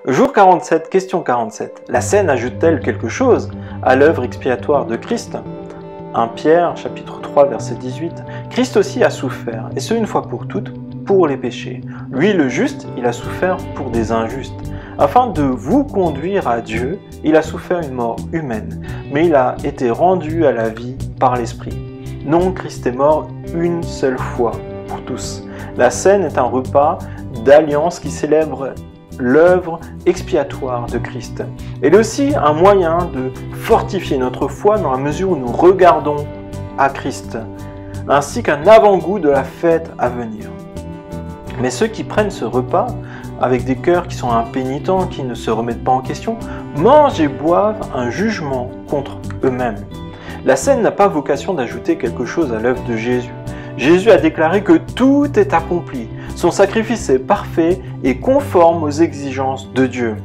Jour 47, question 47. La scène ajoute-t-elle quelque chose à l'œuvre expiatoire de Christ? 1 Pierre, chapitre 3, verset 18. Christ aussi a souffert, et ce une fois pour toutes, pour les péchés. Lui, le juste, il a souffert pour des injustes. Afin de vous conduire à Dieu, il a souffert une mort humaine, mais il a été rendu à la vie par l'Esprit. Non, Christ est mort une seule fois pour tous. La scène est un repas d'alliance qui célèbre l'œuvre expiatoire de Christ. Elle est aussi un moyen de fortifier notre foi dans la mesure où nous regardons à Christ, ainsi qu'un avant-goût de la fête à venir. Mais ceux qui prennent ce repas avec des cœurs qui sont impénitents, qui ne se remettent pas en question, mangent et boivent un jugement contre eux-mêmes. La scène n'a pas vocation d'ajouter quelque chose à l'œuvre de Jésus. Jésus a déclaré que tout est accompli. Son sacrifice est parfait et conforme aux exigences de Dieu.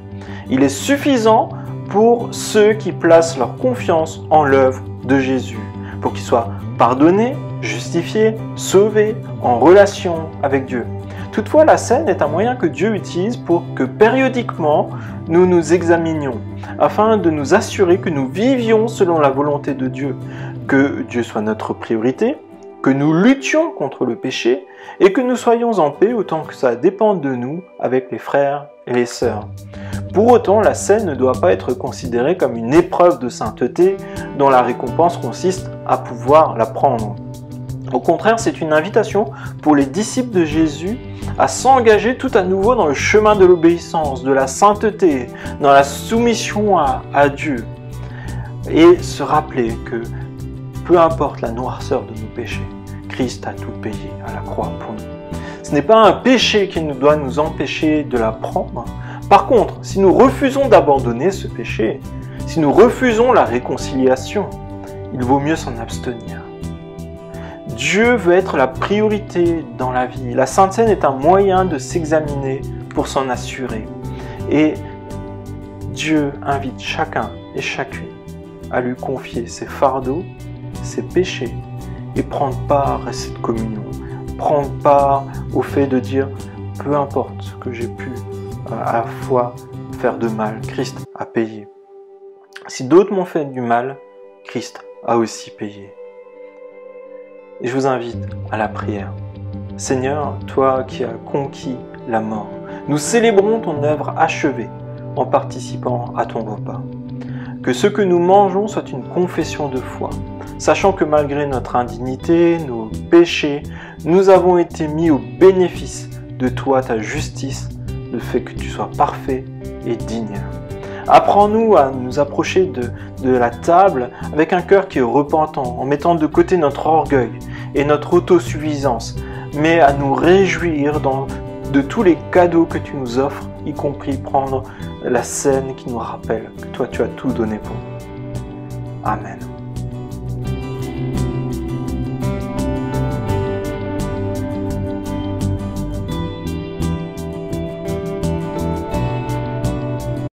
Il est suffisant pour ceux qui placent leur confiance en l'œuvre de Jésus, pour qu'ils soient pardonnés, justifiés, sauvés, en relation avec Dieu. Toutefois, la scène est un moyen que Dieu utilise pour que périodiquement nous nous examinions, afin de nous assurer que nous vivions selon la volonté de Dieu, que Dieu soit notre priorité, que nous luttions contre le péché et que nous soyons en paix autant que ça dépend de nous avec les frères et les sœurs. Pour autant, la scène ne doit pas être considérée comme une épreuve de sainteté dont la récompense consiste à pouvoir la prendre. Au contraire, c'est une invitation pour les disciples de Jésus à s'engager tout à nouveau dans le chemin de l'obéissance, de la sainteté, dans la soumission à Dieu. Et se rappeler que peu importe la noirceur de nos péchés, Christ a tout payé à la croix pour nous. Ce n'est pas un péché qui doit nous empêcher de la prendre. Par contre, si nous refusons d'abandonner ce péché, si nous refusons la réconciliation, il vaut mieux s'en abstenir. Dieu veut être la priorité dans la vie. La Sainte Seine est un moyen de s'examiner pour s'en assurer. Et Dieu invite chacun et chacune à lui confier ses fardeaux, ses péchés et prendre part à cette communion. Prendre part au fait de dire, peu importe ce que j'ai pu à la fois faire de mal, Christ a payé. Si d'autres m'ont fait du mal, Christ a aussi payé. Et je vous invite à la prière. Seigneur, toi qui as conquis la mort, nous célébrons ton œuvre achevée en participant à ton repas. Que ce que nous mangeons soit une confession de foi, sachant que malgré notre indignité, nos péchés, nous avons été mis au bénéfice de toi, ta justice, le fait que tu sois parfait et digne. Apprends-nous à nous approcher de la table avec un cœur qui est repentant, en mettant de côté notre orgueil et notre autosuffisance, mais à nous réjouir de tous les cadeaux que tu nous offres, y compris prendre la scène qui nous rappelle que toi tu as tout donné pour nous. Amen.